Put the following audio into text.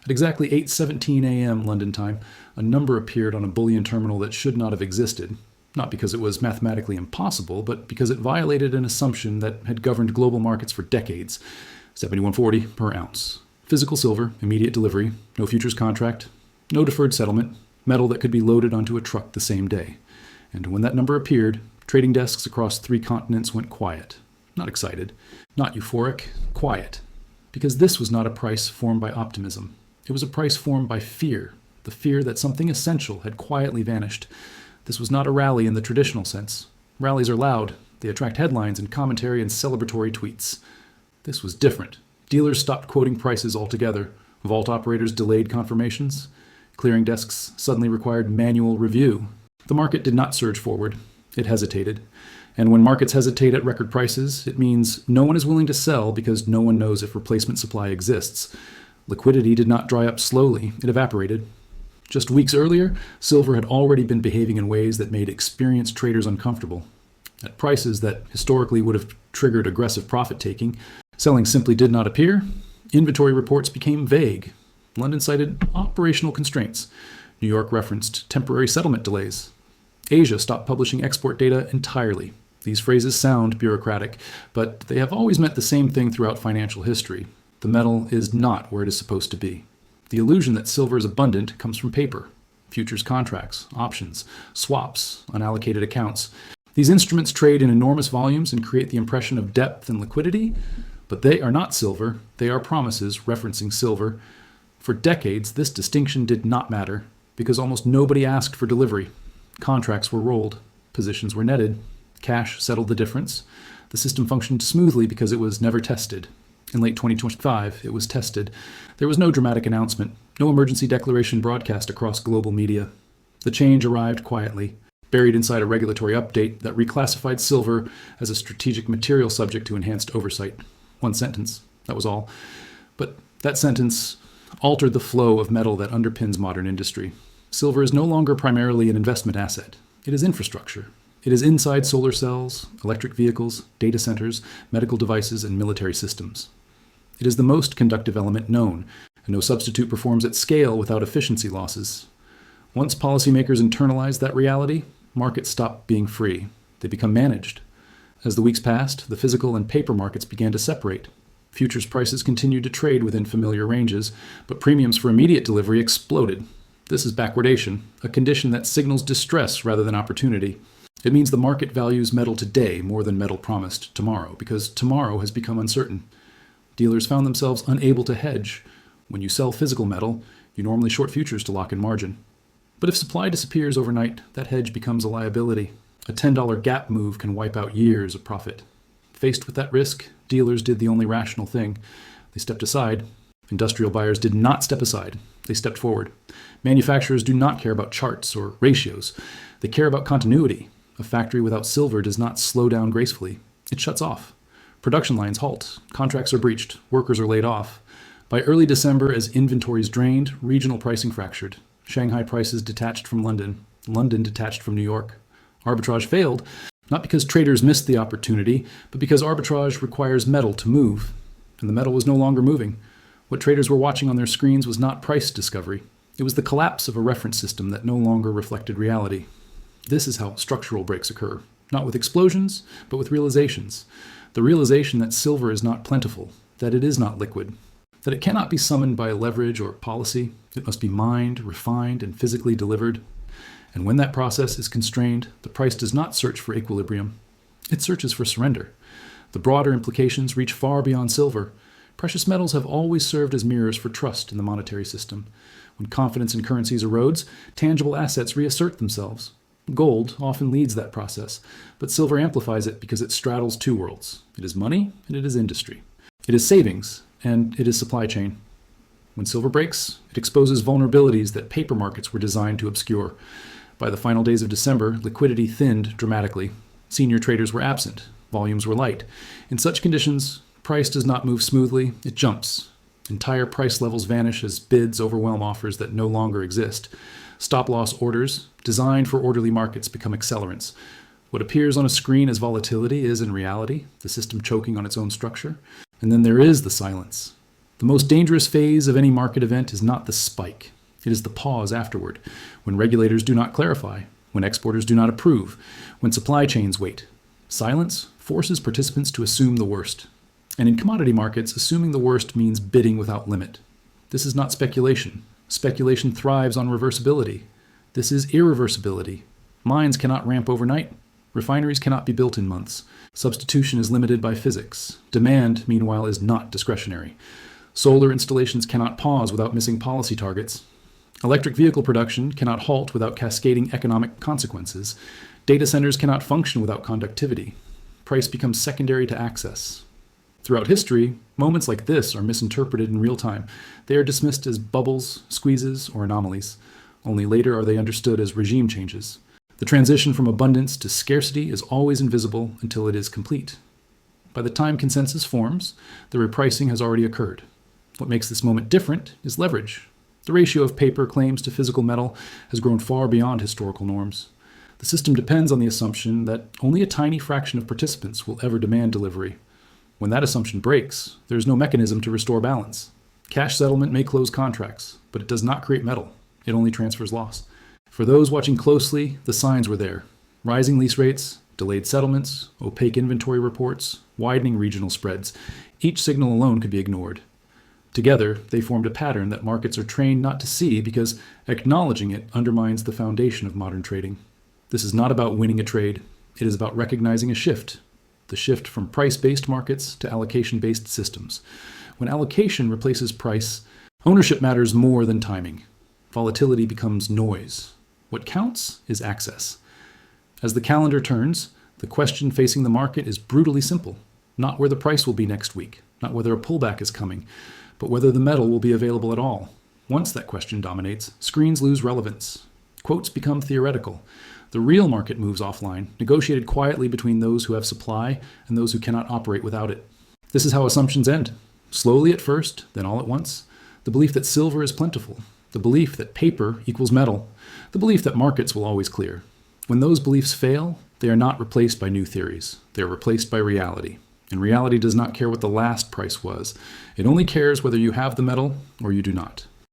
At exactly 8:17 a.m. London time, a number appeared on a bullion terminal that should not have existed, not because it was mathematically impossible, but because it violated an assumption that had governed global markets for decades: 71.40 per ounce. Physical silver, immediate delivery, no futures contract, no deferred settlement, metal that could be loaded onto a truck the same day. And when that number appeared, trading desks across 3 continents went quiet. Not excited, not euphoric, quiet. Because this was not a price formed by optimism. It was a price formed by fear, the fear that something essential had quietly vanished. This was not a rally in the traditional sense. Rallies are loud. They attract headlines and commentary and celebratory tweets. This was different. Dealers stopped quoting prices altogether. Vault operators delayed confirmations. Clearing desks suddenly required manual review. The market did not surge forward. It hesitated. And when markets hesitate at record prices, it means no one is willing to sell because no one knows if replacement supply exists. Liquidity did not dry up slowly, it evaporated. Just weeks earlier, silver had already been behaving in ways that made experienced traders uncomfortable. At prices that historically would have triggered aggressive profit-taking, selling simply did not appear. Inventory reports became vague. London cited operational constraints. New York referenced temporary settlement delays. Asia stopped publishing export data entirely. These phrases sound bureaucratic, but they have always meant the same thing throughout financial history. The metal is not where it is supposed to be. The illusion that silver is abundant comes from paper, futures contracts, options, swaps, unallocated accounts. These instruments trade in enormous volumes and create the impression of depth and liquidity, but they are not silver. They are promises referencing silver. For decades, this distinction did not matter because almost nobody asked for delivery. Contracts were rolled, positions were netted, cash settled the difference. The system functioned smoothly because it was never tested. In late 2025, it was tested. There was no dramatic announcement, no emergency declaration broadcast across global media. The change arrived quietly, buried inside a regulatory update that reclassified silver as a strategic material subject to enhanced oversight. One sentence, that was all. But that sentence altered the flow of metal that underpins modern industry. Silver is no longer primarily an investment asset. It is infrastructure. It is inside solar cells, electric vehicles, data centers, medical devices, and military systems. It is the most conductive element known, and no substitute performs at scale without efficiency losses. Once policymakers internalize that reality, markets stop being free. They become managed. As the weeks passed, the physical and paper markets began to separate. Futures prices continued to trade within familiar ranges, but premiums for immediate delivery exploded. This is backwardation, a condition that signals distress rather than opportunity. It means the market values metal today more than metal promised tomorrow, because tomorrow has become uncertain. Dealers found themselves unable to hedge. When you sell physical metal, you normally short futures to lock in margin. But if supply disappears overnight, that hedge becomes a liability. A $10 gap move can wipe out years of profit. Faced with that risk, dealers did the only rational thing. They stepped aside. Industrial buyers did not step aside. They stepped forward. Manufacturers do not care about charts or ratios. They care about continuity. A factory without silver does not slow down gracefully. It shuts off. Production lines halt. Contracts are breached. Workers are laid off. By early December, as inventories drained, regional pricing fractured. Shanghai prices detached from London. London detached from New York. Arbitrage failed, not because traders missed the opportunity, but because arbitrage requires metal to move. And the metal was no longer moving. What traders were watching on their screens was not price discovery. It was the collapse of a reference system that no longer reflected reality. This is how structural breaks occur, not with explosions, but with realizations. The realization that silver is not plentiful, that it is not liquid, that it cannot be summoned by leverage or policy. It must be mined, refined, and physically delivered. And when that process is constrained, the price does not search for equilibrium. It searches for surrender. The broader implications reach far beyond silver. Precious metals have always served as mirrors for trust in the monetary system. When confidence in currencies erodes, tangible assets reassert themselves. Gold often leads that process, but silver amplifies it because it straddles two worlds. It is money and it is industry. It is savings and it is supply chain. When silver breaks, it exposes vulnerabilities that paper markets were designed to obscure. By the final days of December, liquidity thinned dramatically. Senior traders were absent. Volumes were light. In such conditions, price does not move smoothly, it jumps. Entire price levels vanish as bids overwhelm offers that no longer exist. Stop-loss orders, designed for orderly markets, become accelerants. What appears on a screen as volatility is, in reality, the system choking on its own structure. And then there is the silence. The most dangerous phase of any market event is not the spike. It is the pause afterward, when regulators do not clarify, when exporters do not approve, when supply chains wait. Silence forces participants to assume the worst. And in commodity markets, assuming the worst means bidding without limit. This is not speculation. Speculation thrives on reversibility. This is irreversibility. Mines cannot ramp overnight. Refineries cannot be built in months. Substitution is limited by physics. Demand, meanwhile, is not discretionary. Solar installations cannot pause without missing policy targets. Electric vehicle production cannot halt without cascading economic consequences. Data centers cannot function without conductivity. Price becomes secondary to access. Throughout history, moments like this are misinterpreted in real time. They are dismissed as bubbles, squeezes, or anomalies. Only later are they understood as regime changes. The transition from abundance to scarcity is always invisible until it is complete. By the time consensus forms, the repricing has already occurred. What makes this moment different is leverage. The ratio of paper claims to physical metal has grown far beyond historical norms. The system depends on the assumption that only a tiny fraction of participants will ever demand delivery. When that assumption breaks, there is no mechanism to restore balance. Cash settlement may close contracts, but it does not create metal. It only transfers loss. For those watching closely, the signs were there. Rising lease rates, delayed settlements, opaque inventory reports, widening regional spreads. Each signal alone could be ignored. Together, they formed a pattern that markets are trained not to see because acknowledging it undermines the foundation of modern trading. This is not about winning a trade. It is about recognizing a shift. The shift from price-based markets to allocation-based systems. When allocation replaces price, ownership matters more than timing. Volatility becomes noise. What counts is access. As the calendar turns, the question facing the market is brutally simple. Not where the price will be next week, not whether a pullback is coming, but whether the metal will be available at all. Once that question dominates, screens lose relevance. Quotes become theoretical. The real market moves offline, negotiated quietly between those who have supply and those who cannot operate without it. This is how assumptions end. Slowly at first, then all at once. The belief that silver is plentiful. The belief that paper equals metal. The belief that markets will always clear. When those beliefs fail, they are not replaced by new theories. They are replaced by reality. And reality does not care what the last price was. It only cares whether you have the metal or you do not.